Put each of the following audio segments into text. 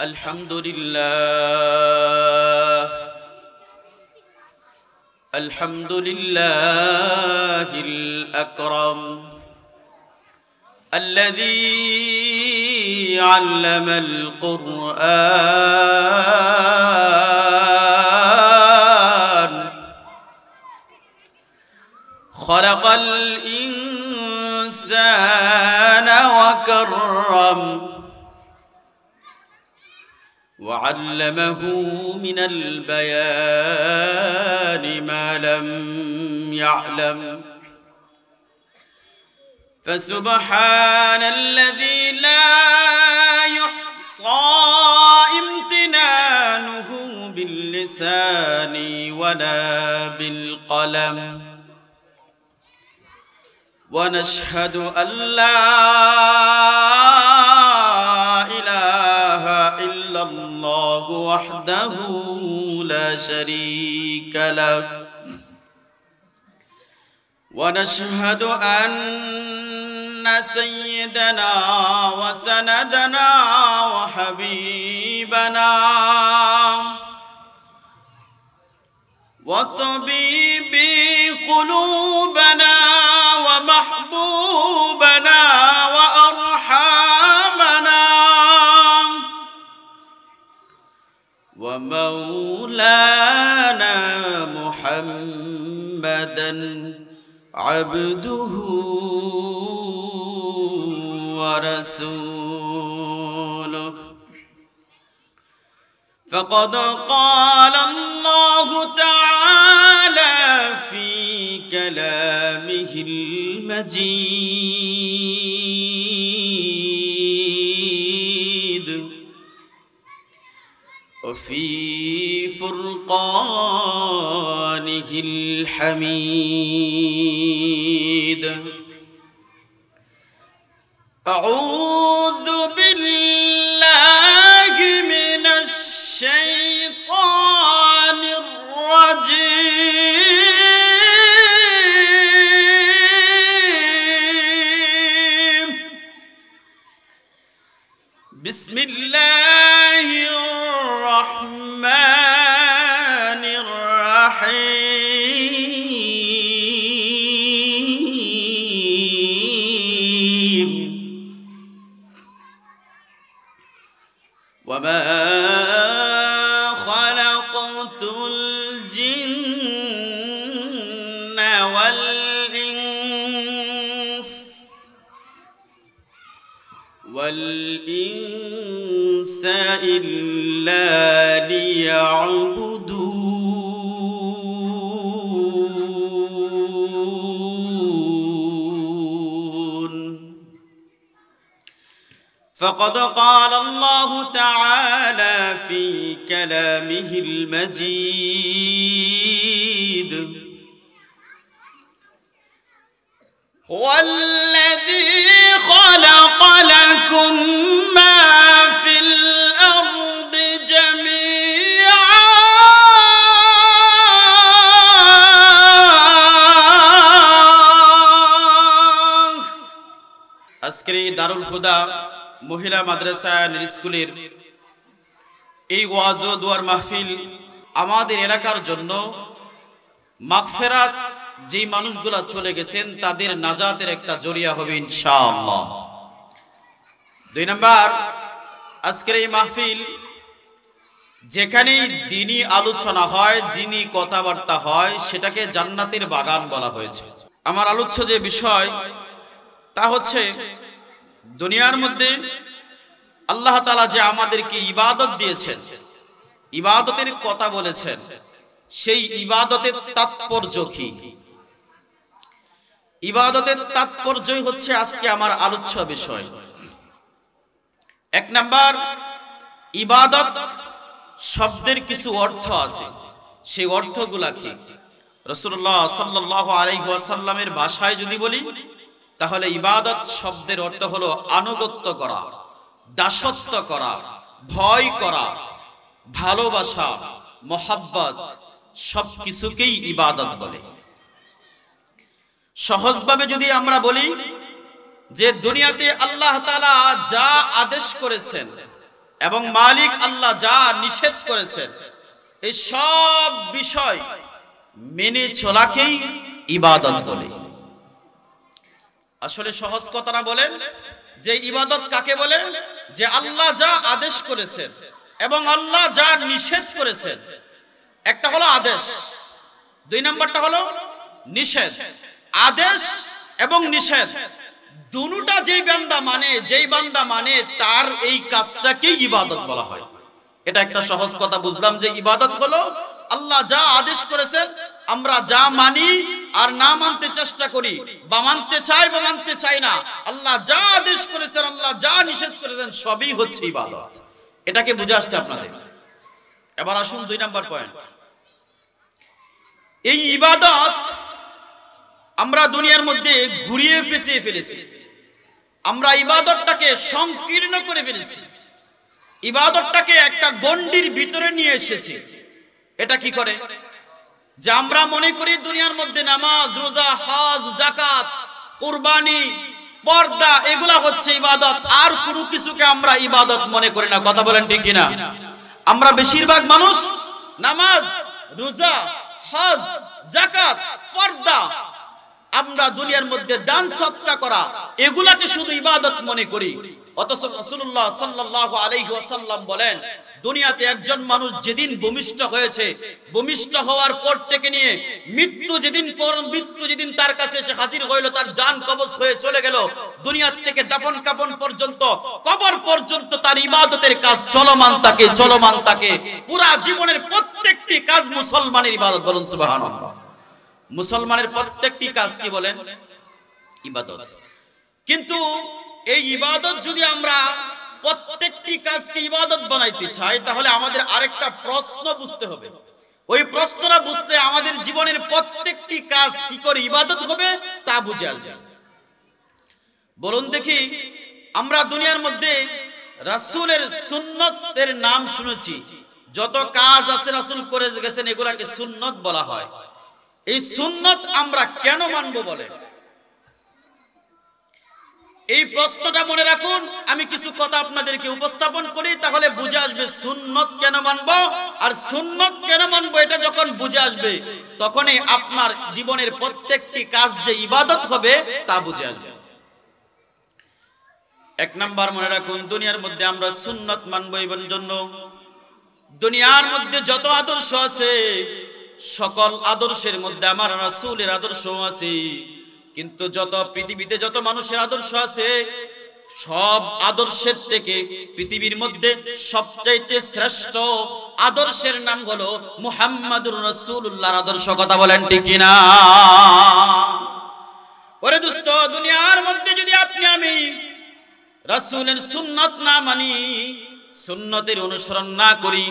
الحمد لله الحمد لله الأكرم الذي علم القرآن خلق الإنسان وكرم وعلمه من البيان ما لم يعلم فسبحان الذي لا يحصى امتنانه باللسان ولا بالقلم ونشهد أن لا إله إلا الله وحده لا شريك له ونشهد أن سيدنا وسندنا وحبيبنا وطبيب قلوبنا ومحبوبنا وأرحامنا ومولانا محمدا عبده ورسوله فقد قال الله تعالى في كلامه المجيد وفي فرقانه الحميد أعوذ بالله من الشيطان الرجيم بسم الله الرحمن الرحيم وما خلقت الجن والإنس إلا ليعبدون فقد قال الله تعالى في كلامه المجيد هو الذي خلق لكم ما في الأرض جميعا আজকের এই দারুল হুদা মহিলা মাদ্রাসা স্কুলের এই ওয়াজ ও দুয়ার মাহফিল আমাদের এলাকার জন্য মাগফিরাত যেই মানুষগুলা চলে গেছেন তাদের নাজাতের একটা জরিয়া হবে ইনশাআল্লাহ। 2 নাম্বার, আজকের এই মাহফিল যেখানে দ্বীনি আলোচনা হয়, দ্বীনি কথাবার্তা হয়, সেটাকে জান্নাতের বাগান বলা হয়েছে। আমার আলোচ্য যে বিষয় তা হচ্ছে দুনিয়ার মধ্যে আল্লাহ তাআলা যে আমাদেরকে ইবাদত দিয়েছেন, ইবাদতের কথা বলেছেন, সেই ইবাদতের তাৎপর্য কি? ইবাদতের তাৎপর্যই হচ্ছে আজকে আমার আলোচ্য বিষয়। 1 নাম্বার, ইবাদত শব্দের কিছু অর্থ আছে, সেই অর্থগুলা কি? রাসূলুল্লাহ সাল্লাল্লাহু আলাইহি ওয়াসাল্লামের ভাষায় যদি বলি তাহলে ইবাদত শব্দের অর্থ হলো আনুগত্য করা, দাসত্ব করা, ভয় করা, ভালোবাসা, মহব্বত, সবকিছুকেই ইবাদত বলে। সহজভাবে যদি আমরা বলি যে দুনিয়াতে আল্লাহ তাআলা যা আদেশ করেছেন এবং মালিক আল্লাহ যা নিষেধ করেছেন এই সব বিষয় মেনে চলাকেই ইবাদত বলে। আসলে সহজ কথাটা বলেন যে ইবাদত কাকে বলে? যে আল্লাহ যা আদেশ করেছেন এবং আল্লাহ যা নিষেধ করেছেন, একটা হলো আদেশ, দুই নাম্বারটা হলো নিষেধ। আদেশ এবং নিষেধ দুটোটা যেই বান্দা মানে তার এই কাজটাকেই ইবাদত বলা হয়। এটা একটা সহজ কথা বুঝলাম যে ইবাদত হলো আল্লাহ যা আদেশ করেছেন আমরা যা মানি আর না মানতে চেষ্টা করি, বা মানতে চাই বা মানতে চাই না, আল্লাহ যা আদেশ করেছেন আল্লাহ যা নিষেধ করেছেন সবই হচ্ছে ইবাদত। এটাকে বুঝে আসছে আপনাদের? এবার আসুন 2 নাম্বার পয়েন্ট। এই ইবাদত আমরা দুনিয়ার মধ্যে ঘুরিয়ে পেঁচিয়ে ফেলেছি, আমরা ইবাদতটাকে সংকীর্ণ করে ফেলেছি, ইবাদতটাকে একটা গণ্ডির ভিতরে নিয়ে এসেছি। এটা কি করে? যে আমরা মনে করি দুনিয়ার মধ্যে নামাজ, রোজা, হজ, যাকাত, কুরবানি, পর্দা এগুলা হচ্ছে ইবাদত, আর কোনো কিছুকে আমরা ইবাদত মনে করি না। কথা বলেন ঠিক কিনা? আমরা বেশিরভাগ মানুষ নামাজ, রোজা, হজ, যাকাত, পর্দা, আমরা দুনিয়ার মধ্যে দান সদকা করা এগুলাকে শুধু ইবাদত মনে করি। অথচ রাসূলুল্লাহ সাল্লাল্লাহু আলাইহি ওয়াসাল্লাম বলেন, দুনিয়াতে একজন মানুষ যেদিন ভূমিষ্ঠ হয়েছে, ভূমিষ্ঠ হওয়ার পর থেকে নিয়ে মৃত্যু যেদিন তার কাছে এসে হাজির হইল, তার জান কবজ হয়ে চলে গেল, দুনিয়া থেকে দাফন কাফন পর্যন্ত, কবর পর্যন্ত তার ইবাদতের কাজ চলমান থাকে। পুরা জীবনের প্রত্যেকটি কাজ মুসলমানের ইবাদত। বলুন সুবহানাল্লাহ। মুসলমানের প্রত্যেকটি কাজ কি বলেন? ইবাদত। কিন্তু এই ইবাদত যদি আমরা প্রত্যেকটি কাজকে ইবাদত বানাইতে চাই, তাহলে আমাদের আরেকটা প্রশ্ন বুঝতে হবে। ওই প্রশ্নটা বুঝতে আমাদের জীবনের প্রত্যেকটি কাজ কি করে ইবাদত হবে তা বুঝে আসবে। বলুন দেখি, আমরা দুনিয়ার মধ্যে রাসূলের সুন্নতের নাম শুনেছি, যত কাজ আছে রাসূল করে গেছেন এগুলাকে সুন্নত বলা হয়। এই সুন্নত আমরা কেন মানব বলেন? এই প্রশ্নটা মনে রাখুন। আমি কিছু কথা আপনাদেরকে উপস্থাপন করি, তাহলে বুঝে আসবে সুন্নত কেন মানব। আর সুন্নত কেন মানব এটা যখন বুঝে আসবে, তখনই আপনার জীবনের প্রত্যেকটি কাজ যে ইবাদত হবে তা বুঝে আসবে। 1 নাম্বার মনে রাখুন, দুনিয়ার মধ্যে আমরা সুন্নত মানব এর জন্য দুনিয়ার মধ্যে যত আদর্শ আছে সকল আদর্শের মধ্যে আমার রাসূলের আদর্শ আছে। কিন্তু যত পৃথিবীতে যত মানুষের আদর্শ আছে, সব আদর্শের থেকে পৃথিবীর মধ্যে সবচাইতে শ্রেষ্ঠ আদর্শের নাম হলো মুহাম্মাদুর রাসূলুল্লাহর আদর্শ। কথা বলেন ঠিক কিনা? ওরে দোস্ত, দুনিয়ার মধ্যে যদি আপনি আমি রাসূলের সুন্নাত না মানি, সুন্নতের অনুসরণ না করি,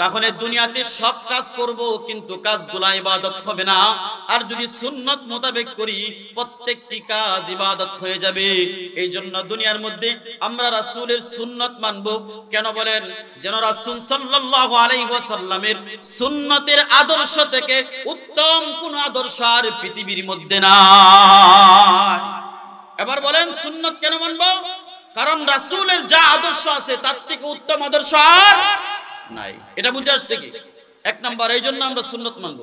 তাহলে দুনিয়াতে সব কাজ করব কিন্তু কাজগুলো ইবাদত হবে না। আর যদি সুন্নত মোতাবেক করি প্রত্যেকটি কাজ ইবাদত হয়ে যাবে। এই জন্য দুনিয়ার মধ্যে আমরা রাসূলের সুন্নত মানব। কেন বলেন? যেন রাসূল সাল্লাল্লাহু আলাইহি ওয়াসাল্লামের সুন্নতের আদর্শ থেকে উত্তম কোন আদর্শ আর পৃথিবীর মধ্যে নাই। এবার বলেন সুন্নত কেন মানব? কারণ রাসূলের যা আদর্শ আছে তার থেকে উত্তম আদর্শ আর নাই। এটা বুঝে আসছে কি? 1 নাম্বার, এই জন্য আমরা সুন্নত মানব।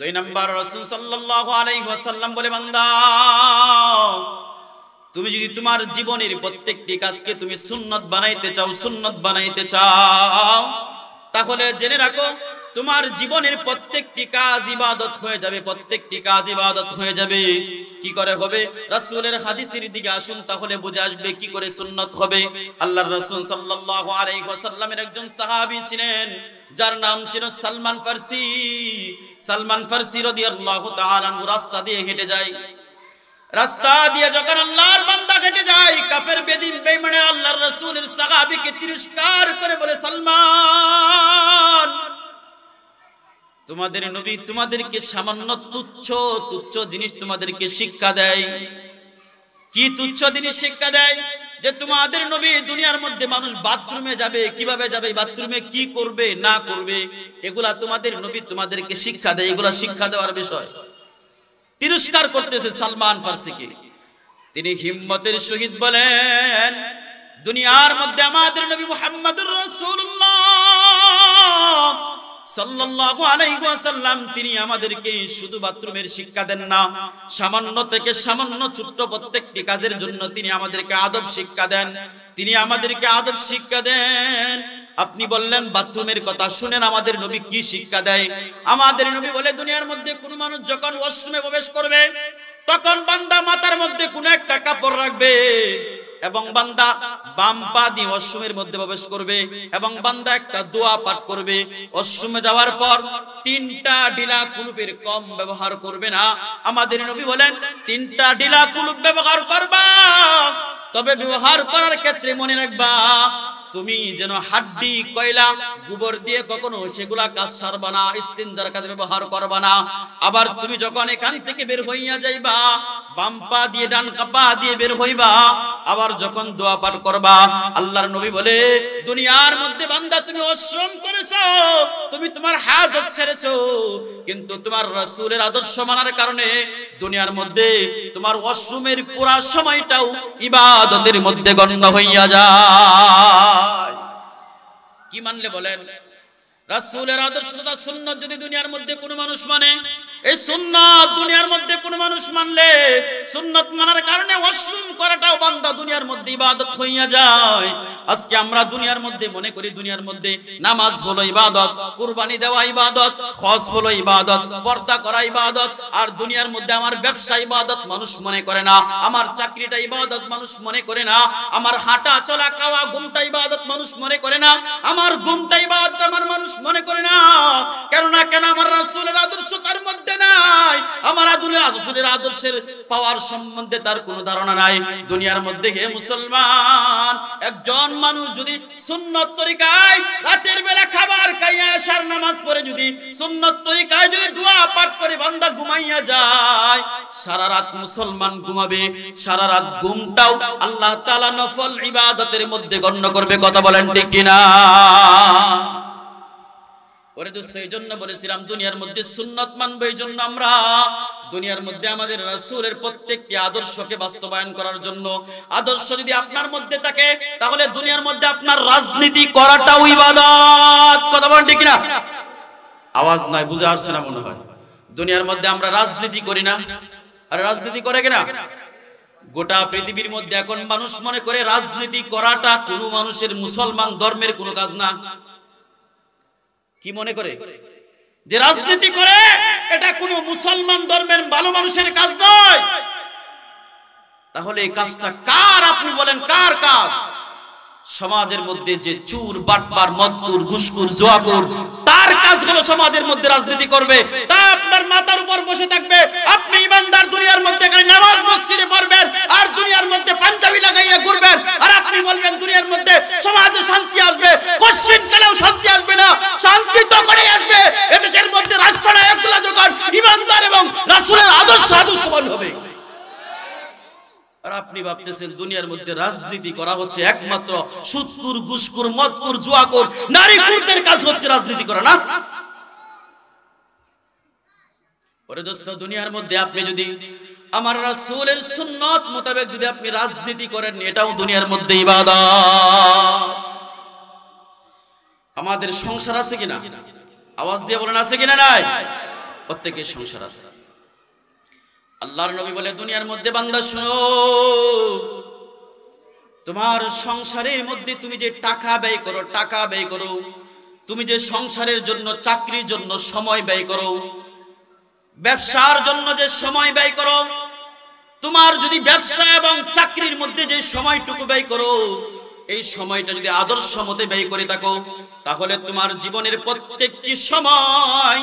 2 নাম্বার, রাসূল সাল্লাল্লাহু আলাইহি ওয়াসাল্লাম বলে, বান্দা তুমি যদি তোমার জীবনের প্রত্যেকটি কাজকে তুমি সুন্নত বানাইতে চাও, তাহলে জেনে রাখো তোমার জীবনের প্রত্যেকটি কাজ ইবাদত হয়ে যাবে, প্রত্যেকটি কাজ ইবাদত হয়ে যাবে। কি করে হবে? রাসূলের হাদিসের দিকে আসুন, তাহলে বুঝে আসবে কি করে সুন্নত হবে। আল্লাহর রাসূল সাল্লাল্লাহু আলাইহি ওয়াসাল্লামের একজন সাহাবী ছিলেন, যার নাম ছিল সালমান ফারসি। সালমান ফারসি রাদিয়াল্লাহু তাআলা আনহু রাস্তা দিয়ে হেঁটে যায়। রাস্তা দিয়ে যখন আল্লাহর বান্দা হেঁটে যায়, কাফের বেঈমানে আল্লাহর রাসূলের সাহাবীকে তিরস্কার করে বলে, সালমান, তোমাদের নবী তোমাদেরকে সামান্য তুচ্ছ জিনিস তোমাদেরকে শিক্ষা দেয়। কি তুচ্ছ জিনিস শিক্ষা দেয়? যে তোমাদের নবী দুনিয়ার মধ্যে মানুষ বাথরুমে যাবে, কিভাবে যাবে, বাথরুমে কি করবে না করবে, এগুলা তোমাদের নবী তোমাদেরকে শিক্ষা দেয়। এগুলা শিক্ষা দেওয়ার বিষয়। তিরস্কার করতেছে সালমান ফারসিকে। তিনি হিম্মতের সহিত বলেন, দুনিয়ার মধ্যে আমাদের নবী মুহাম্মদুর রাসূলুল্লাহ সাল্লাল্লাহু আলাইহি ওয়াসাল্লাম তিনি আমাদেরকে শুধু বাথরুমের শিক্ষা দেন না, সামান্য থেকে সামান্য ছোট্ট প্রত্যেকটি কাজের জন্য তিনি আমাদেরকে আদব শিক্ষা দেন। তিনি আমাদেরকে আদব শিক্ষা দেন। আপনি বললেন বাথরুমের কথা, শুনেন আমাদের নবী কি শিক্ষা দেয়। আমাদের নবী বলে, দুনিয়ার মধ্যে কোনো মানুষ যখন ওয়াশরুমে প্রবেশ করবে তখন বান্দা মাথার মধ্যে কোনো একটা কাপড় রাখবে এবং বান্দা বাম পা দিয়ে ওয়াশরুমের মধ্যে প্রবেশ করবে এবং বান্দা একটা দোয়া পাঠ করবে। ওয়াশরুমে যাওয়ার পর তিনটা ঢিলা কুলুপের কম ব্যবহার করবে না। আমাদের নবী বলেন, তিনটা ঢিলা কুলুপ ব্যবহার করবা, তবে ব্যবহার করার ক্ষেত্রে মনে রাখবা তুমি যেন হাড্ডি কয়লা গোবর দিয়ে কখনো সেগুলা কাজ সারবা না, ইস্তিনজার কাজে ব্যবহার করবা না। আবার তুমি যখন এখান থেকে বের হইয়া যাইবা বাম পা দিয়ে ডান পা দিয়ে বের হইবা, আবার যখন দোয়া পাঠ করবা, আল্লাহর নবী বলে, দুনিয়ার মধ্যে বান্দা তুমি অশ্রম করেছো, তুমি তোমার হাজত ছেড়েছো, কিন্তু তোমার রাসূলের আদর্শ মানার কারণে দুনিয়ার মধ্যে তোমার ওয়াশরুমের পুরা সময়টাও ইবাদতের মধ্যে গণ্য হইয়া যায়। কি মানলে বলেন? রাসূলের আদর্শ তথা সুন্নাত যদি দুনিয়ার মধ্যে কোনো মানুষ মানে, এই সুন্নাত দুনিয়ার মধ্যে কোনো মানুষ মানলে, সুন্নাত মানার কারণে ওয়াশরুম করাটাও বান্দা দুনিয়ার মধ্যে ইবাদত হইয়া যায়। আজকে আমরা দুনিয়ার মধ্যে মনে করি দুনিয়ার মধ্যে নামাজ হলো ইবাদত, কুরবানি দেওয়া ইবাদত, হজ হলো ইবাদত, পর্দা করা ইবাদত, আর দুনিয়ার মধ্যে আমার ব্যবসা ইবাদত মানুষ মনে করে না, আমার চাকরিটা ইবাদত মানুষ মনে করে না, আমার হাঁটা চলা খাওয়া ঘুমটা ইবাদত মানুষ মনে করে না, আমার ঘুমটা ইবাদত আমার মানুষ মনে করে না। কেন আমার রাসূলের আদর্শ তার মধ্যে নাই, আমার রাসূলের আদর্শের পাওয়ার সম্বন্ধে তার কোনো ধারণা নাই। দুনিয়ার মধ্যে হে মুসলমান, একজন মানুষ যদি সুন্নত তরিকায় রাতের বেলা খাবার খাইয়া আশার নামাজ পড়ে যদি সুন্নত তরিকায় যদি দোয়া পাঠ করে বান্দা ঘুমাইয়া যায়, সারা রাত মুসলমান ঘুমাবে, সারা রাত ঘুমটাও আল্লাহ তাআলা নফল ইবাদতের মধ্যে গণ্য করবে। কথা বলেন ঠিক কিনা? ওরে দোস্ত, এই জন্য বলেছিলাম দুনিয়ার মধ্যে সুন্নাত মানবো। এই জন্য আমরা দুনিয়ার মধ্যে আমাদের রাসূলের প্রত্যেকটি আদর্শকে বাস্তবায়ন করার জন্য, আদর্শ যদি আপনার মধ্যে থাকে তাহলে দুনিয়ার মধ্যে আপনার রাজনীতি করাটাও ইবাদত। কথা বলেন ঠিক কিনা? আওয়াজ নাই, বুঝে আসছে না মনে হয়। দুনিয়ার মধ্যে আমরা রাজনীতি করি না, আর রাজনীতি করে কিনা? গোটা পৃথিবীর মধ্যে এখন মানুষ মনে করে রাজনীতি করাটা কোনো মানুষের মুসলমান ধর্মের কোনো কাজ না। কি মনে করে? যে রাজনীতি করে এটা কোনো মুসলমান ধর্মের ভালো মানুষের কাজ নয়। তাহলে এই কাজটা কার? আপনি বলেন কার কাজ? সমাজের মধ্যে যে চুর, বাটপার, মদকুর, ঘুষখোর, জুয়াখোর, তার কাজ হলো সমাজের মধ্যে রাজনীতি করবে। তা আপনার মাথার উপর বসে থাকবে। আপনি ইমানদার দুনিয়ার মধ্যে খালি নামাজ মসজিদে পড়বেন আর দুনিয়ার মধ্যে পাঞ্জাবি লাগাইয়া ঘুরবেন, আর আপনি বলবেন দুনিয়ার মধ্যে সমাজে শান্তি আসবে। কোশ্চেন কালেও শান্তি আসবে না, শান্তি তখনই আসবে এদেশের মধ্যে রাষ্ট্রনায়কগুলো যখন ইমানদার এবং রাসূলের আদর্শবান হবে। আর আপনি ভাবতেছেন দুনিয়ার মধ্যে রাজনীতি করা হচ্ছে একমাত্র সুদখোর, ঘুষখোর, মদখোর, জুয়াখোর, নারীখোরদের কাজ হচ্ছে রাজনীতি করা, না? ওরে দোস্ত, দুনিয়ার মধ্যে আপনি যদি আমার রাসূলের সুন্নাত মোতাবেক যদি আপনি রাজনীতি করেন, এটাও দুনিয়ার মধ্যে ইবাদত। আমাদের সংসার আছে কিনা? আওয়াজ দিয়ে বলেন আছে কিনা? নাই? প্রত্যেকের সংসার আছে। আল্লাহর নবী বলে, দুনিয়ার মধ্যে বান্দা শুনো, তোমার সংসারের মধ্যে তুমি যে টাকা ব্যয় করো, তুমি যে সংসারের জন্য, চাকরির জন্য সময় ব্যয় করো, ব্যবসার জন্য যে সময় ব্যয় করো, তোমার যদি ব্যবসা এবং চাকরির মধ্যে যে সময়টুকু ব্যয় করো, এই সময়টা যদি আদর্শ মতে ব্যয় করে থাকো, তাহলে তোমার জীবনের প্রত্যেকটি সময়,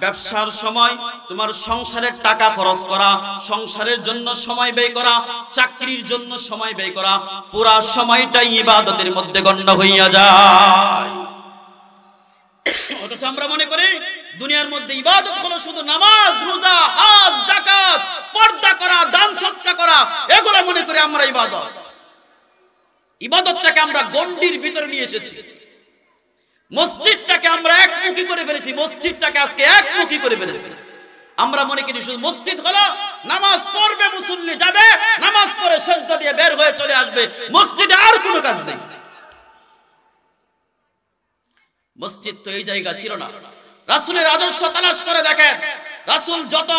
ব্যবসার সময়, তোমার সংসারের টাকা খরচ করা, সংসারের জন্য সময় ব্যয় করা, চাকরির জন্য সময় ব্যয় করা, পুরা সময়টাই ইবাদতের মধ্যে গণ্য হইয়া যায়। অথচ আমরা মনে করি দুনিয়ার মধ্যে ইবাদত হলো শুধু নামাজ, রোজা, হজ, যাকাত, পর্দা করা, দান সদকা করা, এগুলো মনে করি আমরা ইবাদত। ইবাদতটাকে আমরা গণ্ডির ভিতরে নিয়ে এসেছি। মসজিদটাকে আমরা একমুখী করে ফেলেছি, মসজিদটাকে আজকে একমুখী করে ফেলেছি। আমরা মনে করি শুধু মসজিদ হলো নামাজ পড়বে, মুসল্লি যাবে, নামাজ পড়ে সেজদা দিয়ে বের হয়ে চলে আসবে, মসজিদে আর কোনো কাজ নেই। মসজিদ তো এই জায়গা ছিল না। রাসূলের আদর্শ তালাশ করে দেখেন, রাসূল যত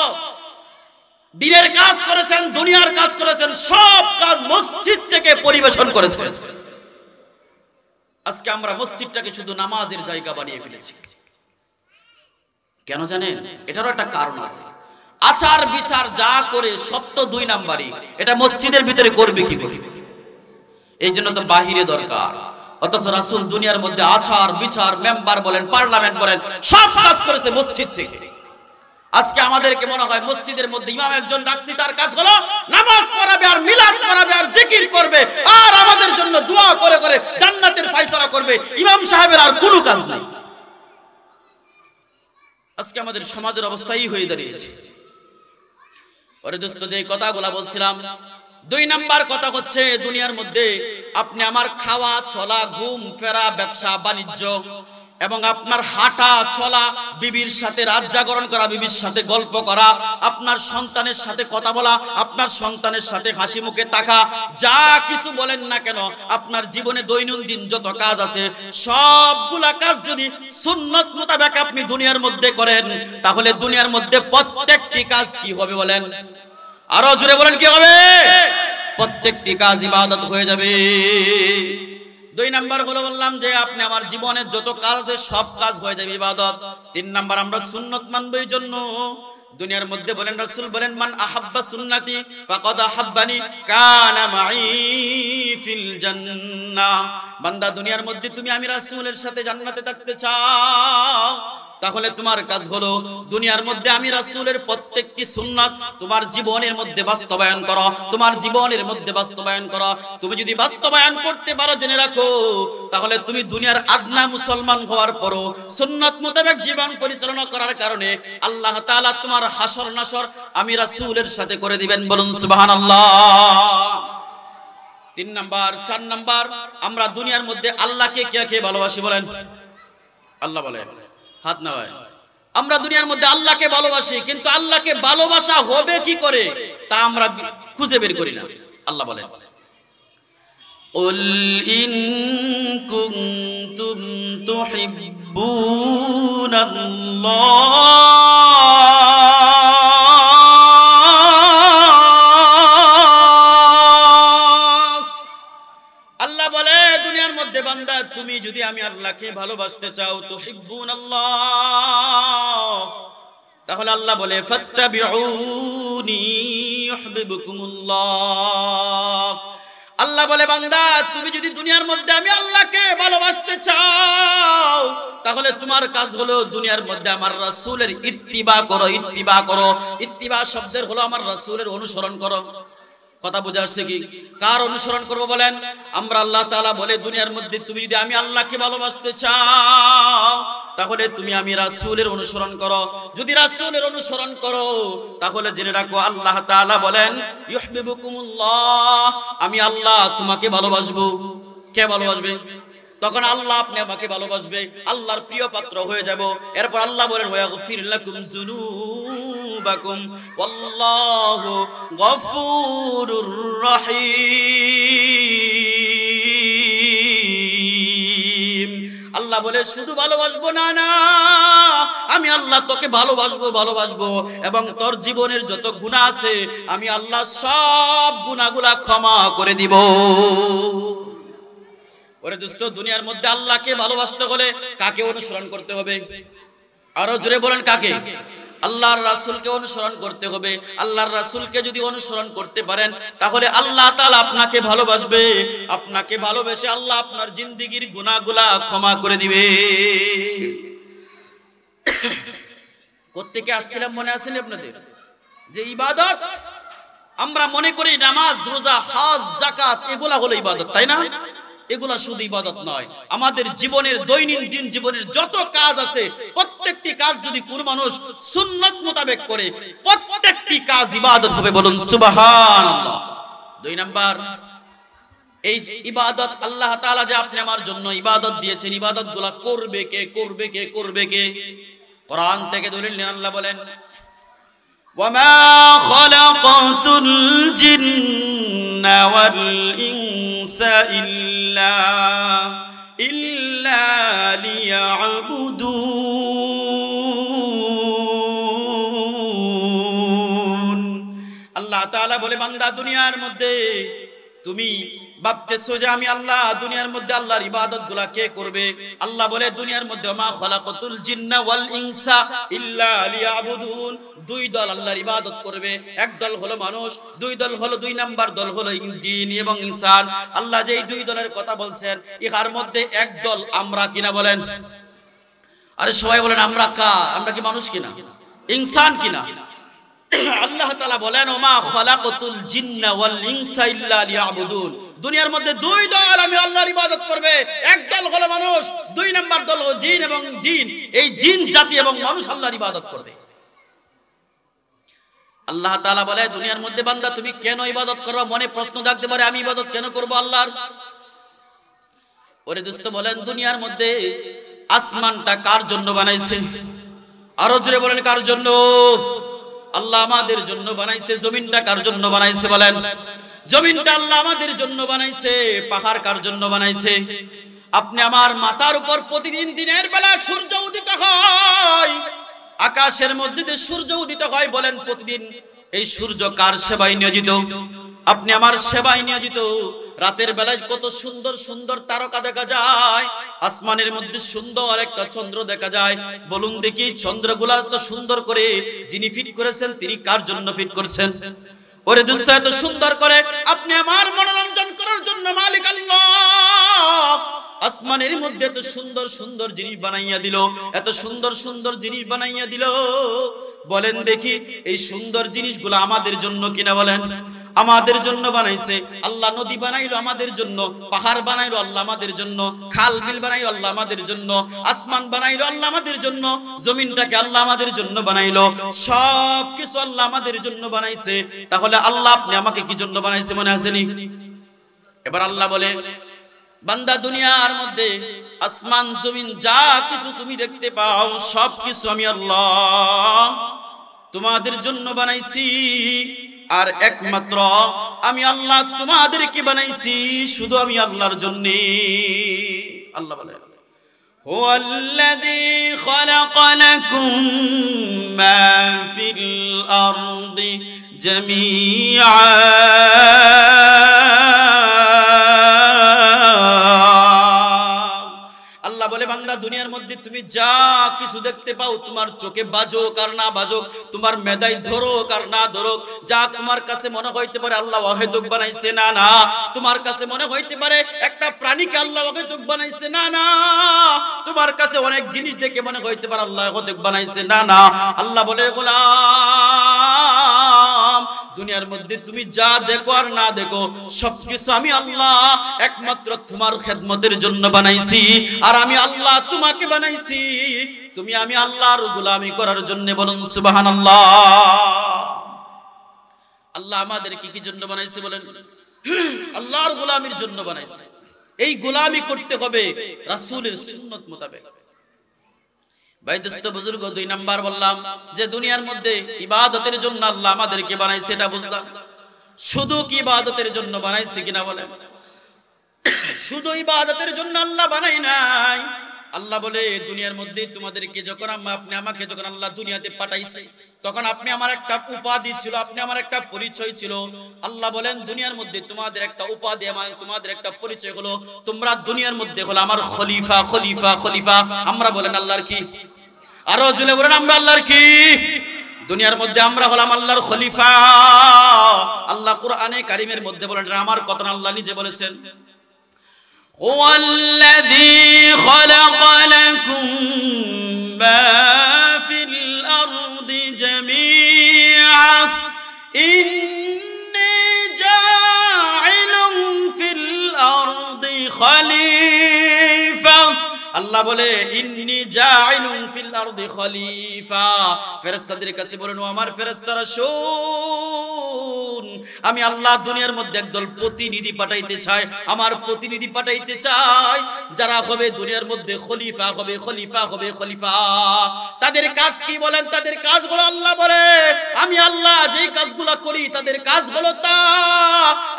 দিনের কাজ করেছেন, দুনিয়ার কাজ করেছেন, সব কাজ মসজিদ থেকে পরিবেশন করেছেন। আজকে আমরা মসজিদটাকে শুধু নামাজের জায়গা বানিয়ে ফেলেছি। কেন জানেন? এটারও একটা কারণ আছে। আচার বিচার যা করে সব তো 2 নাম্বারই, এটা মসজিদের ভিতরে করবে কি করে? এই জন্য তো বাহিরে দরকার। অথচ রাসূল দুনিয়ার মধ্যে আচার বিচার, মেম্বার বলেন, পার্লামেন্ট বলেন, সব কাজ করেছে মসজিদ থেকে। আজকে আমাদেরকে মনে হয় মসজিদের মধ্যে ইমাম একজন ডাকছি, তার কাজ হলো নামাজ পড়াবে আর মিলাদ পড়াবে আর জিকির করবে আর আমাদের জন্য দোয়া করে করে জান্নাতের ফয়সালা করবে। ইমাম সাহেবের আর কোনো কাজ নাই। আজকে আমাদের সমাজের অবস্থাই হয়ে দাঁড়িয়েছে। ওরে দোস্ত, যে কথাগুলা বলছিলাম, 2 নাম্বার কথা হচ্ছে দুনিয়ার মধ্যে আপনি আমার খাওয়া চলা, ঘুম ফেরা, ব্যবসা বাণিজ্য এবং আপনার হাঁটা চলা, বিবির সাথে রাত জাগরণ করা, বিবির সাথে গল্প করা, আপনার সন্তানের সাথে কথা বলা, আপনার সন্তানের সাথে হাসি মুখে থাকা, যা কিছু বলেন না কেন, আপনার জীবনে দৈনন্দিন যত কাজ আছে সবগুলা কাজ যদি সুন্নত মোতাবেক আপনি দুনিয়ার মধ্যে করেন, তাহলে দুনিয়ার মধ্যে প্রত্যেকটি কাজ কি হবে বলেন? আরো জোরে বলেন, কি হবে? প্রত্যেকটি কাজ ইবাদত হয়ে যাবে। 2 নাম্বার হলো বললাম যে আপনি আমার জীবনের যত কাজ আছে সব কাজ হয়ে যাবে ইবাদত। 3 নাম্বার আমরা সুন্নত মানব। এই জন্য দুনিয়ার মধ্যে বলেন, রাসূল বলেন, মান আহাব্বা সুন্নতি ফাকাদ আহাব্বানি কানা মাই ফিল জান্নাহ। বান্দা, দুনিয়ার মধ্যে তুমি আমি রাসূলের সাথে জান্নাতে থাকতে চাও, তাহলে তোমার কাজ হলো দুনিয়ার মধ্যে আমি রাসূলের প্রত্যেকটি সুন্নাত তোমার জীবনের মধ্যে বাস্তবায়ন করো, তোমার জীবনের মধ্যে বাস্তবায়ন করো। তুমি যদি বাস্তবায়ন করতে পারো, জেনে রাখো, তাহলে তুমি দুনিয়ার আদনা মুসলমান হওয়ার পরও সুন্নাত মোতাবেক জীবন পরিচালনা করার কারণে আল্লাহ তাআলা তোমার হাসর নাসর আমি রাসূলের সাথে করে দিবেন। বলুন সুবহানাল্লাহ। 3 নাম্বার। 4 নাম্বার, আমরা দুনিয়ার মধ্যে আল্লাহকে কে কে ভালোবাসি বলেন? আল্লাহ বলেন, হাত নামায়। আমরা দুনিয়ার মধ্যে আল্লাহকে ভালোবাসি, কিন্তু আল্লাহকে ভালোবাসা হবে কি করে তা আমরা খুঁজে বের করি না। আল্লাহ বলেন, কুল ইন কুনতুম তুহিব্বুনাল্লাহ। আল্লাহ বলে দুনিয়ার মধ্যে, বান্দা তুমি যদি আমি আল্লাহকে ভালোবাসতে চাও, তুহিব্বুনাল্লাহ, তাহলে আল্লাহ বলে ফাত্তাবিউনি ইউহিব্বুকুমুল্লাহ। আল্লাহ বলে, বান্দা তুমি যদি দুনিয়ার মধ্যে আমি আল্লাহকে ভালোবাসতে চাও, তাহলে তোমার কাজ হলো দুনিয়ার মধ্যে আমার রাসূলের ইত্তিবা করো। ইত্তিবা করো, ইত্তিবা শব্দের হলো আমার রাসূলের অনুসরণ করো। কথা বুঝে আসছে কি? কার অনুসরণ করব বলেন? আমরা আল্লাহ তাআলা বলে দুনিয়ার মধ্যে তুমি যদি আমি আল্লাহকে ভালোবাসতে চাও, তাহলে তুমি আমি রাসূলের অনুসরণ করো। যদি রাসূলের অনুসরণ করো, তাহলে জেনে রাখো আল্লাহ তাআলা বলেন ইউহিব্বুকুমুল্লাহ, আমি আল্লাহ তোমাকে ভালোবাসবো। কে ভালোবাসবে? তখন আল্লাহ আপনি আমাকে ভালোবাসবে, আল্লাহর প্রিয় পাত্র হয়ে যাব। এরপর আল্লাহ বলেন ওয়াগফির লাকুম যুনুবাকুম ওয়াল্লাহু গফুরুর রহিম। আল্লাহ বলে শুধু ভালোবাসবো না, না, আমি আল্লাহ তোকে ভালোবাসবো এবং তোর জীবনের যত গুনাহ আছে আমি আল্লাহ সব গুনাহগুলা ক্ষমা করে দিব। ওরে দোস্ত, দুনিয়ার মধ্যে আল্লাহকে ভালোবাসতে হলে কাকে অনুসরণ করতে হবে? আরো জোরে বলেন, কাকে? আল্লাহর রাসূলকে অনুসরণ করতে হবে। আল্লাহর রাসূলকে যদি অনুসরণ করতে পারেন, তাহলে আল্লাহ তাআলা আপনাকে ভালোবাসবে। আপনাকে ভালোবেসে আল্লাহ আপনার জিন্দেগীর গুনাহগুলা ক্ষমা করে দিবে। কোত্থেকে আসছিলাম মনে আছে আপনাদের? যে ইবাদত আমরা মনে করি নামাজ, রোজা, হজ, যাকাত এগুলা হলো ইবাদত, তাই না? এগুলা শুধু ইবাদত নয়, আমাদের জীবনের দৈনন্দিন জীবনের যত কাজ আছে প্রত্যেকটি কাজ যদি কোনো মানুষ সুন্নাত মোতাবেক করে, প্রত্যেকটি কাজ ইবাদত হবে। বলুন সুবহানাল্লাহ। 2 নাম্বার, এই ইবাদত আল্লাহ তাআলা যে আপনি আমার জন্য ইবাদত দিয়েছেন, ইবাদতগুলো করবে কে? কোরআন থেকে দলিল নেন। আল্লাহ বলেন وما خلقت الجن والإنس إلا ليعبدون আল্লাহ তাআলা বলে বান্দা দুনিয়ার মধ্যে তুমি ভাবতেছো যে আমি আল্লাহ, দুনিয়ার মধ্যে আল্লাহর ইবাদত গুলা কে করবে? আল্লাহ বলে দুনিয়ার মধ্যে মা খালাকাতুল জিন্না ওয়াল ইনসা ইল্লা লিয়াবুদুন। দুই দল আল্লাহর ইবাদত করবে, এক দল হলো মানুষ, দুই দল হলো, দুই নাম্বার দল হলো জিন এবং ইনসান। আল্লাহ যে এই দুই দলের কথা বলছেন, ইহার মধ্যে এক দল আমরা কিনা বলেন? আরে সবাই বলেন আমরা কার? আমরা কি মানুষ কিনা, ইনসান কিনা? আল্লাহ তাআলা বলেন ওমা খালাকাতুল জিন্না ওয়াল ইনসা ইল্লা লিয়াবুদুন। দুনিয়ার মধ্যে দুই দল আমি আল্লাহর ইবাদত করবে, এক দল হলো মানুষ, দুই নাম্বার দল হলো জিন এবং জিন। এই জিন জাতি এবং মানুষ আল্লাহর ইবাদত করবে। আল্লাহ তাআলা বলে দুনিয়ার মধ্যে বান্দা তুমি কেন ইবাদত করবা? মনে প্রশ্ন থাকতে পারে আমি ইবাদত কেন করব আল্লাহর? ওরে দোস্ত বলেন দুনিয়ার মধ্যে আসমানটা কার জন্য বানাইছে? আরো জোরে বলেন কার জন্য? আল্লাহ আমাদের জন্য বানাইছে। জমিনটা কার জন্য বানাইছে বলেন? জমিনটা আল্লাহ আমাদের জন্য বানাইছে। পাহাড় কার জন্য বানাইছে? আপনি আমার মাথার উপর প্রতিদিন দিনের বেলা সূর্য উদিত হয়, আকাশের মধ্যে যে সূর্য উদিত হয়, বলেন প্রতিদিন এই সূর্য কার সেবায় নিয়োজিত? আপনি আমার সেবায় নিয়োজিত। রাতের বেলায় কত সুন্দর সুন্দর তারকা দেখা যায়, আসমানের মধ্যে সুন্দর একটা চন্দ্র দেখা যায়। বলুন দেখি চন্দ্রগুলা এত সুন্দর করে যিনি ফিট করেছেন তিনি কার জন্য ফিট করেছেন? ওরে দোস্ত এত সুন্দর করে আপনি আমার মনোরঞ্জন করার জন্য মালিক আল্লাহ আসমানের মধ্যে এত সুন্দর সুন্দর জিনিস বানাইয়া দিল, এত সুন্দর সুন্দর জিনিস বানাইয়া দিল। বলেন দেখি এই সুন্দর জিনিসগুলো আমাদের জন্য কিনা বলেন? আমাদের জন্য বানাইছে আল্লাহ। নদী বানাইলো আমাদের জন্য, পাহাড় বানাইলো আল্লাহ আমাদের জন্য, খাল বিল বানাইলো আল্লাহ আমাদের জন্য, আসমান বানাইলো আল্লাহ আমাদের জন্য, জমিনটাকে আল্লাহ আমাদের জন্য বানাইলো। সব কিছু আল্লাহ আমাদের জন্য বানাইছে। তাহলে আল্লাহ আপনি আমাকে কি জন্য বানাইছে মনে আসেনি? এবার আল্লাহ বলে বান্দা দুনিয়ার মধ্যে আসমান জমিন যা কিছু তুমি দেখতে পাও সব কিছু আমি আল্লাহ তোমাদের জন্য বানাইছি। আর একমাত্র আমি আল্লাহ তোমাদেরকে বানাইছি শুধু আমি আল্লাহর জন্য। আল্লাহ বলে হুয়াল্লাযী খালাকা লাকুম মা ফিল আরদি জামিআ। আল্লাহ বলে বান্দা দুনিয়ার মধ্যে তুমি যা কিছু দেখতে পাও, তোমার চোখে বাজুক আর না বাজুক, তোমার মেধায় ধরুক আর না ধরুক, যা তোমার কাছে মনে হইতে পারে আল্লাহ অহেতুক বানাইছে, না না। তোমার কাছে মনে হইতে পারে একটা প্রাণীকে আল্লাহ অহেতুক বানাইছে, না না। তোমার কাছে অনেক জিনিস দেখে মনে হইতে পারে আল্লাহ অহেতুক বানাইছে, না না। আল্লাহ বলে গোলাম দুনিয়ার মধ্যে তুমি যা দেখো আর না দেখো সবকিছু আমি আল্লাহ একমাত্র তোমার খেদমতের জন্য বানাইছি। আর আমি আল্লাহ তোমাকে বানাইছি তুমি আমি আল্লাহর গোলামি করার জন্য। বলুন সুবহানাল্লাহ। আল্লাহ আমাদেরকে কি জন্য বানাইছে বলেন? আল্লাহর গোলামির জন্য বানাইছে। এই গোলামি করতে হবে রাসূলের সুন্নাত মোতাবেক। ভাই দোস্ত বুজুর্গ, দুই নাম্বার বললাম যে দুনিয়ার মধ্যে ইবাদতের জন্য আল্লাহ আমাদেরকে বানাইছে, এটা বুঝলাম। শুধু কি ইবাদতের জন্য বানাইছে কিনা বলেন? শুধু ইবাদতের জন্য আল্লাহ বানাই নাই। আল্লাহ বলে দুনিয়ার মধ্যে তোমাদেরকে যখন আপনি আমাকে যখন আল্লাহ দুনিয়াতে পাঠাইছে তখন আপনি আমার একটা উপাধি ছিল, আপনি আমার একটা পরিচয় ছিল। আল্লাহ বলেন দুনিয়ার মধ্যে তোমাদের একটা উপাধি, তোমাদের একটা পরিচয় হলো তোমরা দুনিয়ার মধ্যে হলো আমার খলিফা খলিফা খলিফা। আমরা বলেন আল্লাহর কি? আরো জুড়ে বলেন আমরা আল্লাহর কি? দুনিয়ার মধ্যে আমরা হলাম আল্লাহর খলিফা। আল্লাহ কুরআনে কারীমের মধ্যে বলেন, আমার কথা আল্লাহ নিজে বলেছেন, হুয়াল্লাযী খালাকা লাকুম মা ফিল আরদি জামিআ ইন্নী জাইলুন ফিল আরদি খলিফা। আল্লাহ বলে ইন্নী জাইলুন ফিল আরদি খলিফা, ফেরেশতাদের কাছে বলেন ও আমার ফেরেশতারা শুন, আমি আল্লাহ দুনিয়ার মধ্যে একদল প্রতিনিধি পাঠাইতে চাই, আমার প্রতিনিধি পাঠাইতে চাই যারা হবে দুনিয়ার মধ্যে খলিফা হবে, খলিফা হবে, খলিফা। তাদের কাজ কি বলেন? তাদের কাজগুলো আল্লাহ বলে আমি আল্লাহ যেই কাজগুলো করি তাদের কাজ হলো তা,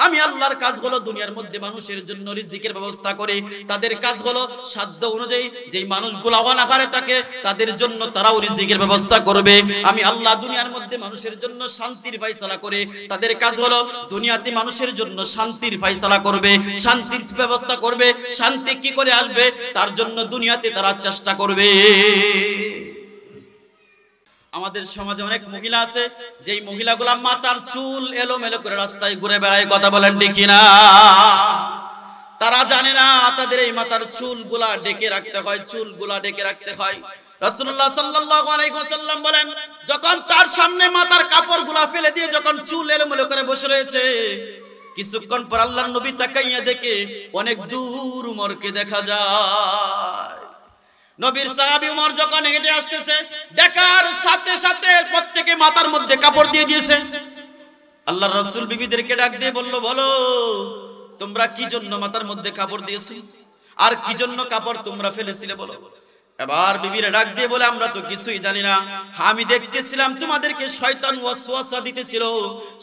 আমি আল্লাহর কাজ হলো দুনিয়ার মধ্যে মানুষের জন্য রিজিকের ব্যবস্থা করে। তাদের কাজ হলো সাধ্য অনুযায়ী যেই মানুষগুলো অনাহারে থাকে তাদের জন্য তারাও রিজিকের ব্যবস্থা করবে। আমি আল্লাহ দুনিয়ার মধ্যে মানুষের জন্য শান্তির ফয়সালা করে, তাদের কাজ হলো দুনিয়াতে মানুষের জন্য শান্তির ফয়সালা করবে, শান্তির ব্যবস্থা করবে। শান্তি কি করে আসবে তার জন্য দুনিয়াতে তারা চেষ্টা করবে। আমাদের সমাজে অনেক মহিলা আছে যেই মহিলাগুলা মাথার চুল এলোমেলো করে রাস্তায় ঘুরে বেড়ায়, কথা বলেন ঠিক কিনা? তারা জানে না তাদের এই মাথার চুলগুলা ঢেকে রাখতে হয়, চুলগুলা ঢেকে রাখতে হয়। রাসূলুল্লাহ সাল্লাল্লাহু আলাইহি ওয়াসাল্লাম বলেন যখন তার সামনে মাথার কাপড়গুলা ফেলে দিয়ে যখন চুল এলোমেলো করে বসে রয়েছে, কিছুক্ষণ পর আল্লাহর নবী তাকাইয়া দেখে অনেক দূর উমরকে দেখা যায়। নবীর সাহাবী উমর যখন হেঁটে আসতেছে দেখার সাথে সাথে প্রত্যেকে মাথার মধ্যে কাপড় দিয়ে দিয়েছে। আল্লাহর রাসূল বিবিদেরকে ডাক দিয়ে বলল, বলো তোমরা কি জন্য মাথার মধ্যে কাপড় দিয়েছো, আর কি জন্য কাপড় তোমরা ফেলেছিলে বলো। এবার বিবিরা ডাক দিয়ে বলে আমরা তো কিছুই জানি না, আমি দেখতেছিলাম তোমাদেরকে শয়তান ওয়াসওয়াসা দিতেছিল,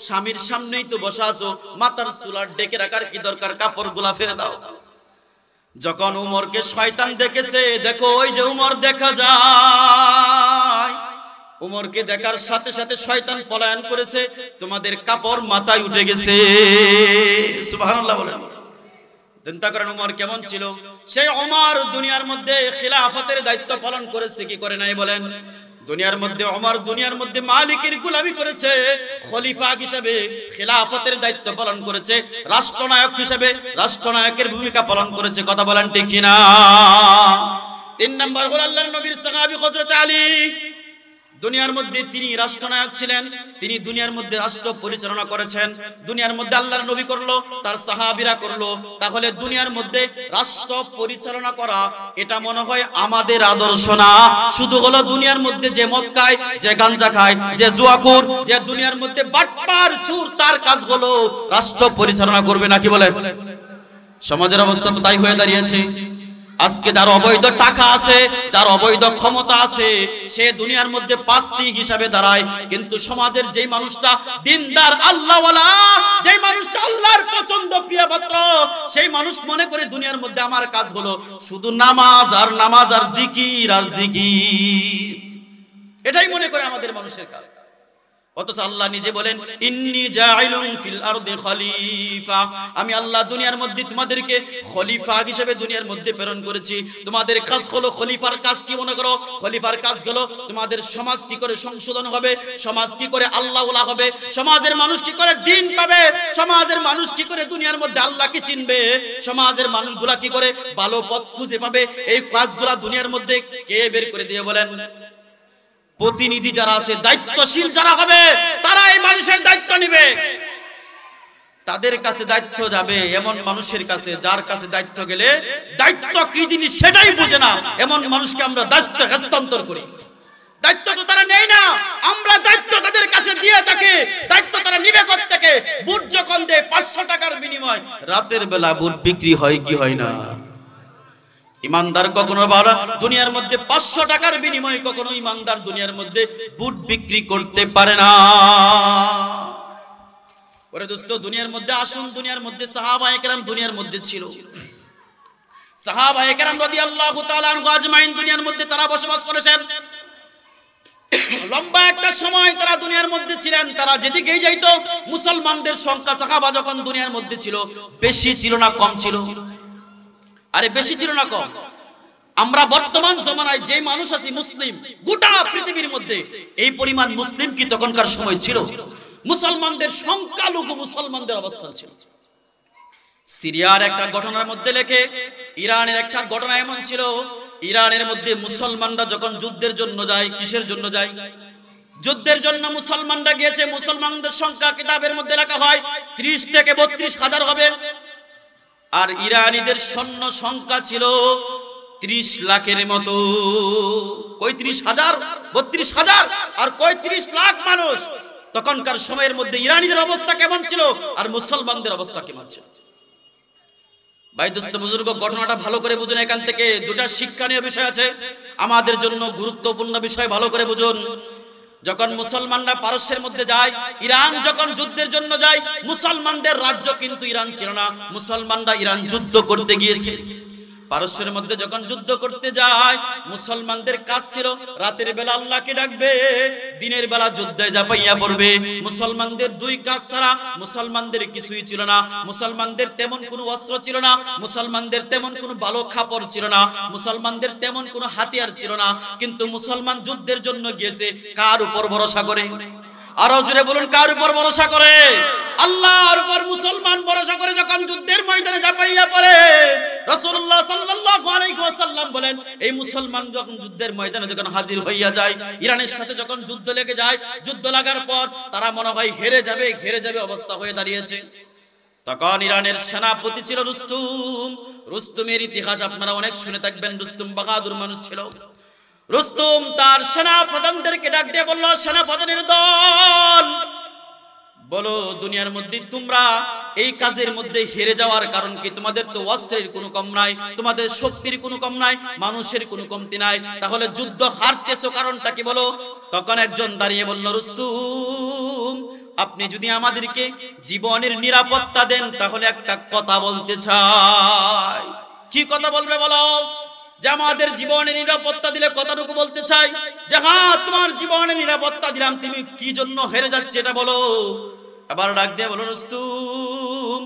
স্বামীর সামনেই তো বসা আছো, মাথার চুল আর ঢেকে রাখার কি দরকার, কাপড়গুলা ফেলে দাও। যখন উমরকে শয়তান দেখেছে, দেখো ওই যে উমর দেখা যায়, উমরকে দেখার সাথে সাথে শয়তান পলায়ন করেছে, তোমাদের কাপড় মাথায় উঠে গেছে। সুবহানাল্লাহ বলেন। চিন্তা করেন উমর কেমন ছিল। সেই উমর দুনিয়ার মধ্যে খিলাফতের দায়িত্ব পালন করেছে কি করে নাই বলেন? দুনিয়ার মধ্যে উমর দুনিয়ার মধ্যে মালিকের গোলামি করেছে, খলিফা হিসেবে খিলাফতের দায়িত্ব পালন করেছে, রাষ্ট্রনায়ক হিসেবে রাষ্ট্রনায়কের ভূমিকা পালন করেছে, কথা বলেন ঠিক কিনা? 3 নম্বর হলো আল্লাহর নবীর সাহাবী হযরত আলী। দুনিয়ার মধ্যে তিনি রাষ্ট্রনায়ক ছিলেন, তিনি দুনিয়ার মধ্যে রাষ্ট্র পরিচালনা করেছেন। দুনিয়ার মধ্যে আল্লাহর নবী করলো, তার সাহাবীরা করলো। তাহলে দুনিয়ার মধ্যে রাষ্ট্র পরিচালনা করা এটা মনে হয় আমাদের আদর্শ না। শুধু হলো দুনিয়ার মধ্যে যে মদ খায়, যে গাঞ্জা খায়, যে জুয়াখোর, যে দুনিয়ার মধ্যে বাটপার চোর, তার কাজ হলো রাষ্ট্র পরিচালনা করবে নাকি বলেন? সমাজের অবস্থা তো তাই হয়ে দাঁড়িয়েছে। আজকে যার অবৈধ টাকা আছে, যার অবৈধ ক্ষমতা আছে, সে দুনিয়ার মধ্যে পাত্রী হিসাবে দাঁড়ায়। কিন্তু সমাজের যেই মানুষটা দিনদার আল্লাহওয়ালা, যেই মানুষটা আল্লাহর পছন্দ প্রিয় পাত্র, সেই মানুষ মনে করে দুনিয়ার মধ্যে আমার কাজ হলো শুধু নামাজ আর নামাজ আর জিকির আর জিকির, এটাই মনে করে আমাদের মানুষের কাজ। অথচ আল্লাহ নিজে বলেন ইন্নী জাইলুন ফিল আরদি খলিফা, আমি আল্লাহ দুনিয়ার মধ্যে তোমাদেরকে খলিফা হিসেবে দুনিয়ার মধ্যে প্রেরণ করেছি। তোমাদের কাজ হলো, খলিফার কাজ কি মনে করো? খলিফার কাজ হলো তোমাদের সমাজ কি করে সংশোধন হবে, সমাজ কি করে আল্লাহওয়ালা হবে, সমাজের মানুষ কি করে দ্বীন পাবে, সমাজের মানুষ কি করে দুনিয়ার মধ্যে আল্লাহকে চিনবে, সমাজের মানুষগুলা কি করে ভালো পথ খুঁজে পাবে, এই কাজগুলা দুনিয়ার মধ্যে কে বের করে দিয়ে বলেন? প্রতিনিধি যারা আছে, দায়িত্বশীল যারা হবে, তারা এই মানুষের দায়িত্ব নেবে। তাদের কাছে দায়িত্ব যাবে এমন মানুষের কাছে, যার কাছে দায়িত্ব গেলে দায়িত্ব কি জিনিস সেটাই বুঝে না, এমন মানুষকে আমরা দায়িত্ব হস্তান্তর করি। দায়িত্ব তো তারা নেই না, আমরা দায়িত্ব তাদের কাছে দিয়ে থাকি। দায়িত্ব তারা নিবে কোথা থেকে? বুট যখন দেয় 500 টাকার বিনিময়, রাতের বেলা বুট বিক্রি হয় কি হয় না? ইমানদার কখনো দুনিয়ার মধ্যে 500 টাকার বিনিময়ে কখনো ইমানদার দুনিয়ার মধ্যে বুট বিক্রি করতে পারে না। ওরে দোস্ত, দুনিয়ার মধ্যে আসুন, দুনিয়ার মধ্যে সাহাবায়ে কেরাম দুনিয়ার মধ্যে ছিল। সাহাবায়ে কেরাম রাদিয়াল্লাহু তাআলা আনহু আজমাইন দুনিয়ার মধ্যে তারা বসবাস করেছেন। লম্বা একটা সময় তারা দুনিয়ার মধ্যে ছিলেন। তারা যেদিকেই যাইতো মুসলমানদের সংখ্যা সাহাবা যখন দুনিয়ার মধ্যে ছিল, বেশি ছিল না কম ছিল? আরে বেশি ছিল না কম? আমরা বর্তমান জমানায় যে মানুষ আছি মুসলিম, গোটা পৃথিবীর মধ্যে এই পরিমাণ মুসলিম কি তখনকার সময় ছিল? মুসলমানদের সংখ্যালঘু মুসলমানদের অবস্থান ছিল। সিরিয়ার একটা ঘটনার মধ্যে লেখে, ইরানের একটা ঘটনা এমন ছিল, ইরানের মধ্যে মুসলমানরা যখন যুদ্ধের জন্য যায়, কিসের জন্য যায়? যুদ্ধের জন্য মুসলমানরা গিয়েছে। মুসলমানদের সংখ্যা কিতাবের মধ্যে লেখা হয় 30 থেকে 32 হাজার হবে। আর ইরানীদের সৈন্য সংখ্যা ছিল 30 লাখের মতো। কই 30,000, 32,000 আর কই 30 লাখ মানুষ। তখনকার সময়ের মধ্যে ইরানিদের অবস্থা কেমন ছিল আর মুসলমানদের অবস্থা কেমন ছিল? ভাই দোস্ত বুজুর্গ, ঘটনাটা ভালো করে বুঝুন। এখান থেকে দুটা শিক্ষণীয় বিষয় আছে আমাদের জন্য, গুরুত্বপূর্ণ বিষয়, ভালো করে বুঝুন। যখন মুসলমানরা পারস্যের মধ্যে যায়, ইরান যখন যুদ্ধের জন্য যায়, মুসলমানদের রাজ্য কিন্তু ইরান ছিল না, মুসলমানরা ইরান যুদ্ধ করতে গিয়েছে। পারস্যের মধ্যে যখন যুদ্ধ করতে যায়, মুসলমানদের কাজ ছিল রাতের বেলা আল্লাহকে ডাকবে, দিনের বেলা যুদ্ধে ঝাঁপাইয়া পড়বে। মুসলমানদের দুই কাজ ছাড়া মুসলমানদের কিছুই ছিল না। মুসলমানদের তেমন কোনো অস্ত্র ছিল না, মুসলমানদের তেমন কোনো ভালো খাপড় ছিল না, মুসলমানদের তেমন কোনো হাতিয়ার ছিল না। কিন্তু মুসলমান যুদ্ধের জন্য গিয়েছে কার উপর ভরসা করে? আরো জোরে বলুন, কার উপর ভরসা করে? আল্লাহর উপর মুসলমান ভরসা করে যখন যুদ্ধের ময়দানে ঝাঁপাইয়া পড়ে, রাসূলুল্লাহ সাল্লাল্লাহু আলাইহি ওয়াসাল্লাম বলেন, এই মুসলমান যখন যুদ্ধের ময়দানে যখন হাজির হইয়া যায়, ইরানের সাথে যখন যুদ্ধ লেগে যায়, যুদ্ধ লাগার পর তারা মনে হয় হেরে যাবে অবস্থা হয়ে দাঁড়িয়েছে। তখন ইরানের সেনাপতি ছিল রুস্তুম। রুস্তুমের ইতিহাস আপনারা অনেক শুনে থাকবেন। রুস্তুম বাহাদুর মানুষ ছিল। রুস্তুম তার সেনাপ্রধানদেরকে ডাক দিয়ে বলল, সেনাপ্রধানের দল, বলো দুনিয়ার মধ্যে তোমরা এই কাজের মধ্যে হেরে যাওয়ার কারণ কি? তোমাদের তো অস্ত্রের কোনো কম নাই, তোমাদের শক্তির কোনো কম নাই, মানুষের কোনো কমতি নাই, তাহলে যুদ্ধ হারতেছো কারণটা কি বলো? তখন একজন দাঁড়িয়ে বলল, রুস্তুম, আপনি যদি আমাদেরকে জীবনের নিরাপত্তা দেন তাহলে একটা কথা বলতে চাই। কি কথা বলবে বলো? যে আমাদের জীবনের নিরাপত্তা দিলে কতটুকু বলতে চাই, যে হ্যাঁ তোমার জীবনের নিরাপত্তা দিলাম, তুমি কি জন্য হেরে যাচ্ছে এটা বলো। আবার ডাক দিয়ে বলো, রুস্তুম,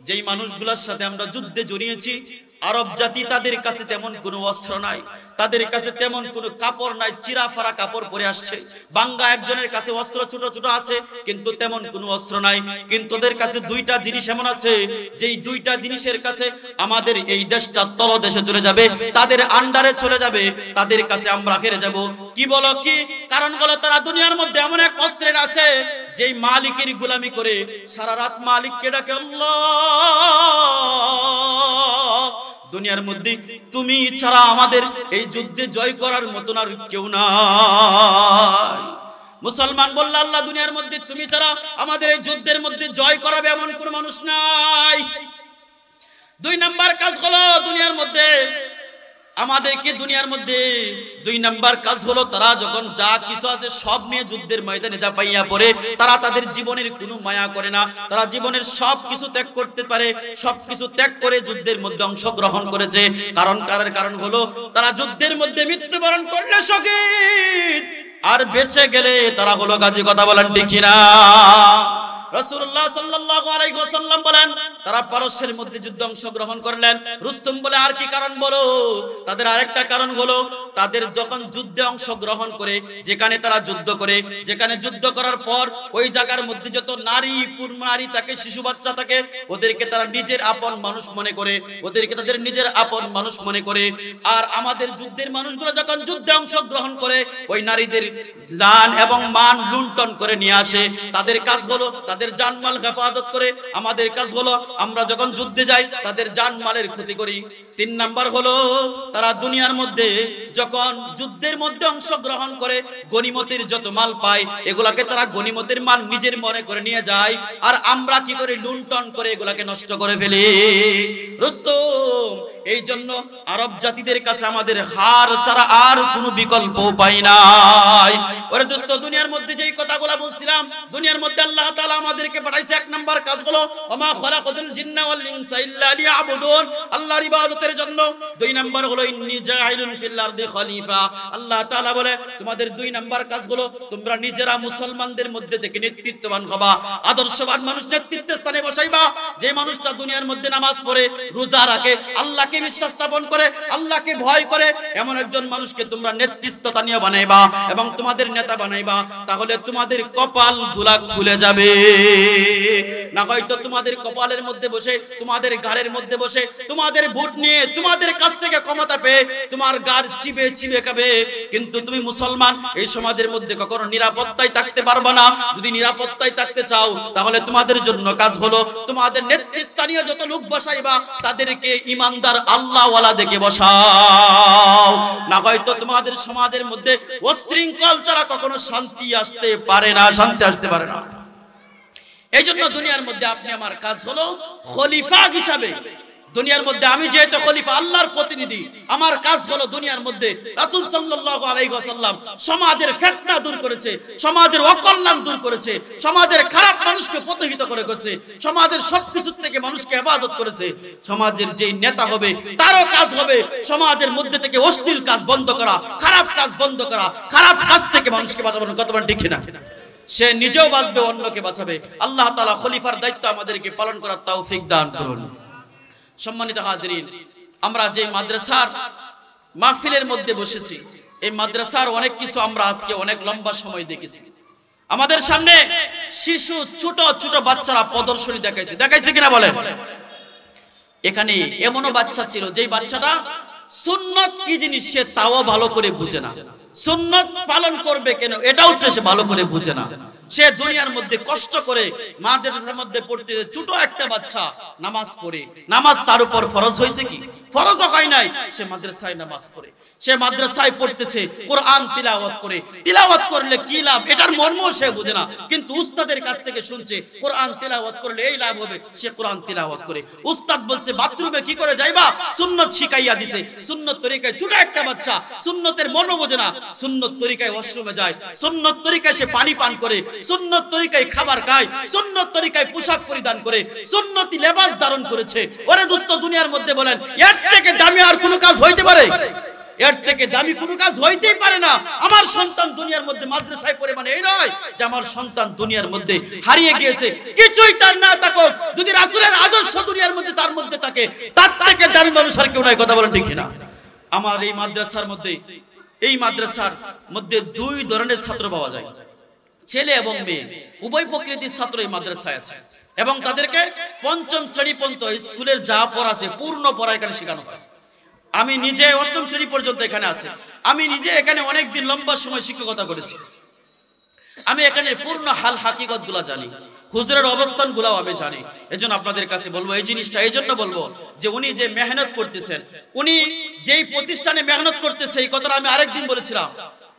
যেই মানুষগুলোর সাথে আমরা যুদ্ধে জড়িয়েছি আরব জাতি, তাদের কাছে তেমন কোনো অস্ত্র নাই, তাদের কাছে তেমন কোনো কাপড় নাই, চিরাফারা কাপড় পরে আসছে। বাঙ্গা একজনের কাছে অস্ত্র ছোট ছোট আছে, কিন্তু তেমন কোনো অস্ত্র নাই। কিন্তু ওদের কাছে দুইটা জিনিস এমন আছে, যেই দুইটা জিনিসের কাছে আমাদের এই দেশটা তলদেশে চলে যাবে, তাদের আন্ডারে চলে যাবে, তাদের কাছে আমরা হেরে যাব। কি বলো কি কারণ বলো? তারা দুনিয়ার মধ্যে এমন এক অস্ত্রের আছে, যেই মালিকের গোলামি করে সারা রাত মালিককে ডাকে আল্লাহ। দুনিয়ার মধ্যে তুমি ছাড়া আমাদের এই যুদ্ধে জয় করার মতন আর কেউ নাই। মুসলমান বলল, আল্লাহ দুনিয়ার মধ্যে তুমি ছাড়া আমাদের এই যুদ্ধের মধ্যে জয় করাবে এমন কোন মানুষ নাই। দুই নাম্বার কাজ হলো দুনিয়ার মধ্যে আমাদেরকে দুনিয়ার মধ্যে দুই নাম্বার কাজ হলো, তারা যখন যা কিছু আছে সব নিয়ে যুদ্ধের ময়দানে ঝাঁপাইয়া পড়ে, তারা তাদের জীবনের কোনো মায়া করে না, তারা জীবনের সব কিছু ত্যাগ করতে পারে, সব কিছু ত্যাগ করে যুদ্ধের মধ্যে অংশগ্রহণ করেছে। কারণ হলো তারা যুদ্ধের মধ্যে মৃত্যুবরণ করলে শহীদ, আর বেঁচে গেলে তারা হলো গাজী। কথা বলেন ঠিক কিনা? রাসূলুল্লাহ সাল্লাল্লাহু আলাইহি ওয়াসাল্লাম বলেন, তারা পারস্যের মধ্যে যুদ্ধে অংশগ্রহণ করলেন। রুস্তম বলে, আর কি কারণ বলো? তাদের আরেকটা কারণ হলো, তাদের যখন যুদ্ধে অংশগ্রহণ করে, যেখানে তারা যুদ্ধ করে, যেখানে যুদ্ধ করার পর ওই জায়গার মধ্যে যত নারী নারী থাকে, শিশু বাচ্চা থাকে, ওদেরকে তারা নিজের আপন মানুষ মনে করে, ওদেরকে তাদের নিজের আপন মানুষ মনে করে। আর আমাদের যুদ্ধের মানুষগুলো যখন যুদ্ধে অংশগ্রহণ করে, ওই নারীদের দান এবং মান লুণ্ঠন করে নিয়ে আসে। তাদের কাজ হলো তাদের জানমাল হেফাজত করে, আমাদের কাজ হলো আমরা যখন যুদ্ধে যাই তাদের জানমালের ক্ষতি করি। তিন নাম্বার হলো, তারা দুনিয়ার মধ্যে যখন যুদ্ধের মধ্যে অংশগ্রহণ করে গনিমতের যত মাল পায়, এগুলাকে তারা গনিমতের মাল নিজের মনে করে নিয়ে যায়, আর আমরা কি করে লুণ্ঠন করে এগুলাকে নষ্ট করে ফেলি। রুস্তম, এই জন্য আরব জাতিদের কাছে আমাদের হার ছাড়া আর কোনো বিকল্প পাই নাই। ওরে দোস্ত, দুনিয়ার মধ্যে যেই কথাগুলো বলছিলাম, দুনিয়ার মধ্যে আল্লাহ তাআলা আমাদেরকে পাঠাইছে, এক নাম্বার কাজ হলো ওমা খালাকাতুল জিন্না ওয়াল ইনসা ইল্লা লিয়াবুদুন, আল্লাহর ইবাদতের জন্য। দুই নাম্বার হলো ইন্নী জাইলুন ফিল আরদি খলিফা, আল্লাহ তাআলা বলে তোমাদের দুই নাম্বার কাজ হলো তোমরা নিজেরা মুসলমানদের মধ্যে থেকে নেতৃত্ববান হবা, আদর্শবান মানুষ নেতৃত্বের স্থানে বসাইবা। যে মানুষটা দুনিয়ার মধ্যে নামাজ পড়ে, রোজা রাখে, আল্লাহকে বিশ্বাস স্থাপন করে, আল্লাহকে ভয় করে, এমন একজন মানুষকে তোমরা নেতৃত্বস্থানীয় বানাইবা এবং তোমাদের নেতা বানাইবা। তাহলে তোমাদের কপাল গুলা খুলে যাবে। না হয়তো তোমাদের কপালের মধ্যে বসে, তোমাদের ঘাড়ের মধ্যে বসে, তোমাদের ভোট নিয়ে, তোমাদের কাছ থেকে ক্ষমতা পেয়ে তোমার ঘাড় চিবে চিবে খাবে, কিন্তু তুমি মুসলমান এই সমাজের মধ্যে কখনো নিরাপত্তায় থাকতে পারবে না। যদি নিরাপত্তায় থাকতে চাও তাহলে তোমাদের জন্য কাজ হলো তোমাদের নেতৃস্থানীয় যত লোক বসাইবা তাদেরকে ইমানদার আল্লাহওয়ালা দেখে বসাও, না হয়তো তোমাদের সমাজের মধ্যে অশৃঙ্খল ছাড়া কখনো শান্তি আসতে পারে না, শান্তি আসতে পারে না। এই জন্য দুনিয়ার মধ্যে আপনি আমার কাজ হলো খলিফা হিসাবে, দুনিয়ার মধ্যে আমি যেহেতু খলিফা আল্লাহর প্রতিনিধি, আমার কাজ হলো দুনিয়ার মধ্যে রাসূল সাল্লাল্লাহু আলাইহি ওয়াসাল্লাম সমাজের ফিতনা দূর করেছে, সমাজের অকল্যাণ দূর করেছে, সমাজের খারাপ মানুষকে প্রতিহিত করে গেছে, সমাজের সবকিছু থেকে মানুষকে হেফাজত করেছে। সমাজের যেই নেতা হবে তারও কাজ হবে সমাজের মধ্যে থেকে অশ্লীল কাজ বন্ধ করা, খারাপ কাজ বন্ধ করা, খারাপ কাজ থেকে মানুষকে বাঁচানোর কথা বলেন ঠিক না? সে নিজেও বাঁচবে, অন্যকে বাঁচাবে। আল্লাহ তাআলা খলিফার দায়িত্ব আমাদেরকে পালন করার তৌফিক দান করুন। সম্মানিত হাজিরিন, আমরা যে মাদ্রাসার মাহফিলের মধ্যে বসেছি, এই মাদ্রাসার অনেক কিছু আমরা আজকে অনেক লম্বা সময় দেখেছি। আমাদের সামনে শিশু ছোট ছোট বাচ্চারা প্রদর্শনী দেখাইছে কিনা বলেন? এখানে এমনও বাচ্চা ছিল যেই বাচ্চাটা সুন্নত কি জিনিস সে তাও ভালো করে বুঝে না, সুন্নত পালন করবে কেন এটাও তো সে ভালো করে বুঝে না। সে দুনিয়ার মধ্যে কষ্ট করে মাদ্রাসার মধ্যে পড়তে, ছোট একটা বাচ্চা নামাজ পড়ে, নামাজ তার উপর ফরজ হয়েছে কি? ফরজ হয় নাই। সে মাদ্রাসায় নামাজ পড়ে, সে মাদ্রাসায় পড়তেছে, কোরআন তিলাওয়াত করে, তিলাওয়াত করলে কি লাভ এটার মর্ম সে বুঝে না, কিন্তু উস্তাদের কাছ থেকে শুনছে কোরআন তিলাওয়াত করলে এই লাভ হবে, সে কোরআন তিলাওয়াত করে। উস্তাদ বলছে বাথরুমে কি করে যাইবা, সুন্নত শিখাইয়া দিছে, সুন্নত তরিকায়। ছোট একটা বাচ্চা সুন্নতের মর্ম বোঝে না, সুন্নত তরিকায় ওয়াশরুমে যায়, সুন্নত তরিকায় সে পানি পান করে, সুন্নত তরিকায় খাবার খায়, সুন্নত তরিকায় পোশাক পরিধান করে, সুন্নতি লেবাস ধারণ করেছে। ওরে দোস্ত, দুনিয়ার মধ্যে বলেন এর থেকে দামি আর কোনো কাজ হইতে পারে? এর থেকে দামি কোনো কাজ হইতেই পারে না। আমার সন্তান দুনিয়ার মধ্যে মাদ্রাসায় পড়ে মানে এই নয় যে আমার সন্তান দুনিয়ার মধ্যে হারিয়ে গিয়েছে, কিছুই তার না থাকুক, যদি রাসূলের আদর্শ দুনিয়ার মধ্যে তার মধ্যে থাকে, তার থেকে দামি মানুষ আর কেউ নাই। কথা বলেন ঠিক কিনা? আমার এই মাদ্রাসার মধ্যে দুই ধরনের ছাত্র পাওয়া যায়, ছেলে এবং মেয়ে, উভয় প্রকৃতির ছাত্র এই মাদ্রাসায় আছে, এবং তাদেরকে পঞ্চম শ্রেণী পর্যন্ত স্কুলের যা পড়া আছে পূর্ণ পড়া এখানে শেখানো হয়। আমি নিজে অষ্টম শ্রেণী পর্যন্ত এখানে আছি, আমি নিজে এখানে অনেকদিন লম্বা সময় শিক্ষকতা করেছি, আমি এখানে পূর্ণ হাল হাকিকত গুলা জানি, হুজুরের অবস্থান গুলাও আমি জানি। এজন্য আপনাদের কাছে বলবো এই জিনিসটা, এই জন্য বলবো যে উনি যে মেহনত করতেছেন, উনি যেই প্রতিষ্ঠানে মেহনত করতেছে, এই কথাটা আমি আরেকদিন বলেছিলাম,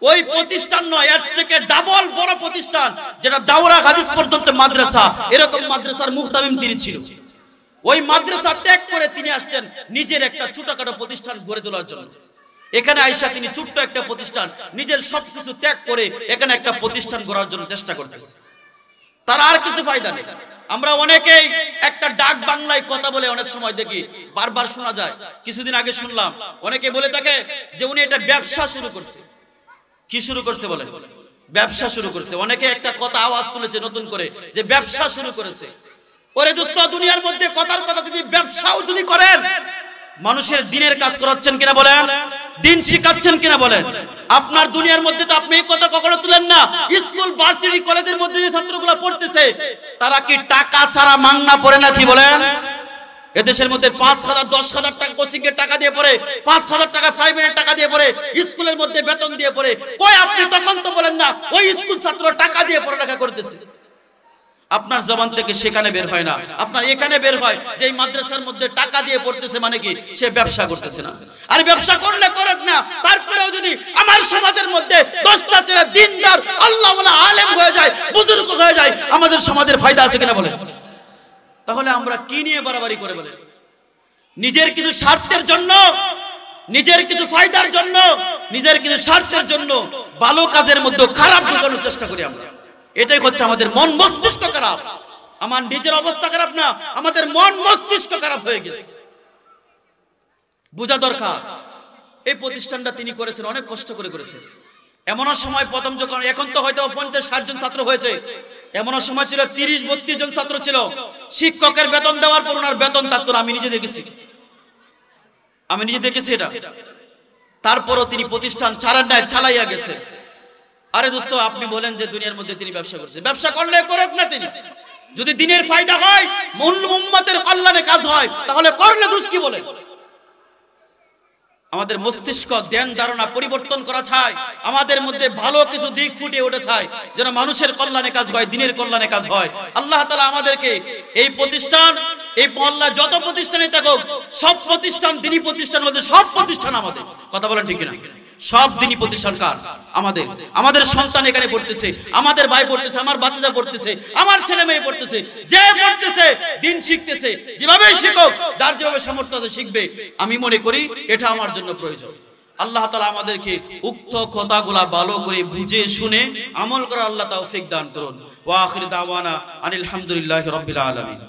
ওই প্রতিষ্ঠান নয়, এর থেকে ডাবল বড় প্রতিষ্ঠান, যেটা দাওরা হাদিস পর্যন্ত মাদ্রাসা, এরকম মাদ্রাসার মুহতামিম তিনি ছিল। ওই মাদ্রাসা ত্যাগ করে তিনি আসছেন নিজের একটা ছোটখাটো প্রতিষ্ঠান গড়ে তোলার জন্য। এখানে আইসা তিনি ছোট্ট একটা প্রতিষ্ঠান, নিজের সবকিছু ত্যাগ করে এখানে একটা প্রতিষ্ঠান গড়ার জন্য চেষ্টা করতেছে। তার আর কিছু ফায়দা নেই। আমরা অনেকেই একটা ডাক বাংলায় কথা বলে অনেক সময় দেখি, বারবার শোনা যায়। কিছুদিন আগে শুনলাম অনেকে বলে থাকে যে উনি এটা ব্যবসা শুরু করছে। কি শুরু করছে বলে? ব্যবসা শুরু করছে। অনেকে একটা কথা আওয়াজ তুলেছে নতুন করে যে ব্যবসা শুরু করেছে। ওরে দোস্ত, দুনিয়ার মধ্যে কথার কথা যদি ব্যবসাও যদি করেন, মানুষের দিনের কাজ করাচ্ছেন কিনা বলেন? দিন শিখাচ্ছেন কিনা বলেন? আপনার দুনিয়ার মধ্যে তো আপনি এই কথা কখনো তুলেন না। স্কুল, ভার্সিটি, কলেজের মধ্যে যে ছাত্রগুলো পড়তেছে তারা কি টাকা ছাড়া মাংনা পড়ে না? কি বলেন? এদেশের মধ্যে 5,000 10,000 টাকা কোচিং এর টাকা দিয়ে পড়ে, 5,000 টাকা প্রাইভেট টাকা দিয়ে পড়ে, স্কুলের মধ্যে বেতন দিয়ে পড়ে। কই আপনি তখন তো বলেন না ওই স্কুল ছাত্র টাকা দিয়ে পড়ালেখা করতেছে। আপনার জবান থেকে সেখানে বের হয় না, আপনার এখানে বের হয় যে এই মাদ্রাসার মধ্যে টাকা দিয়ে পড়তেছে মানে কি সে ব্যবসা করতেছে না। আর ব্যবসা করলে করুক না, তারপরেও যদি আমার সমাজের মধ্যে 10টা ছেলে দিনদার আল্লাহওয়ালা আলেম হয়ে যায়, বুজুর্গ হয়ে যায়, আমাদের সমাজের ফায়দা আছে কিনা বলেন? তাহলে আমরা কি নিয়ে বাড়াবাড়ি করে বলেন? নিজের কিছু স্বার্থের জন্য, নিজের কিছু ফায়দার জন্য, নিজের কিছু স্বার্থের জন্য ভালো কাজের মধ্যে খারাপ ঢোকানোর চেষ্টা করি আমরা। এটাই হচ্ছে আমাদের মন মস্তিষ্ক খারাপ। আমার নিজের অবস্থা খারাপ না, আমাদের মন মস্তিষ্ক খারাপ হয়ে গেছে। বোঝা দরকার। এই প্রতিষ্ঠানটা তিনি করেছেন, অনেক কষ্ট করে করেছেন। এমন সময় প্রথম যখন, এখন তো হয়তো 50-60 জন ছাত্র হয়েছে, এমন সময় ছিল 30-32 জন ছাত্র ছিল। শিক্ষকের বেতন দেওয়ার পর ওনার বেতন থাকতো না, আমি নিজে দেখেছি এটা। তারপরও তিনি প্রতিষ্ঠান ছাড়েন নাই, চালাইয়া গেছে। আরে দোস্ত, আপনি বলেন যে দুনিয়ার মধ্যে তিনি ব্যবসা করছে, ব্যবসা করলে করুক না তিনি। যদি দিনের ফায়দা হয়, উম্মতের কল্যাণে কাজ হয়, তাহলে করলে দোষ কি বলে? আমাদের মস্তিষ্ক ধ্যান ধারণা পরিবর্তন করা চাই, আমাদের মধ্যে ভালো কিছু দিক ফুটে উঠে চাই, যেন মানুষের কল্যাণে কাজ হয়, দিনের কল্যাণে কাজ হয়। আল্লাহ তাআলা আমাদেরকে এই প্রতিষ্ঠান, এই মহল্লা যত প্রতিষ্ঠানে থাকুক, সব প্রতিষ্ঠান দিনী প্রতিষ্ঠান মধ্যে সব প্রতিষ্ঠান আমাদের। কথা বলেন ঠিক না? সব দিনী প্রতিষ্ঠান কার? আমাদের। আমাদের সন্তান এখানে পড়তেছে, আমাদের ভাই পড়তেছে, আমার ভাতিজা পড়তেছে, আমার ছেলে মেয়ে পড়তেছে, যে পড়তেছে দিন শিখতেছে, যেভাবে শিখুক, যার যেভাবে সামর্থ্য আছে শিখবে। আমি মনে করি এটা আমার জন্য প্রয়োজন। আল্লাহ তাআলা আমাদেরকে উক্ত কথাগুলা ভালো করে বুঝে শুনে আমল করার আল্লাহ তৌফিক দান করুন। ওয়া আখির দাওয়ানা আনিল হামদুলিল্লাহি রাব্বিল আলামিন।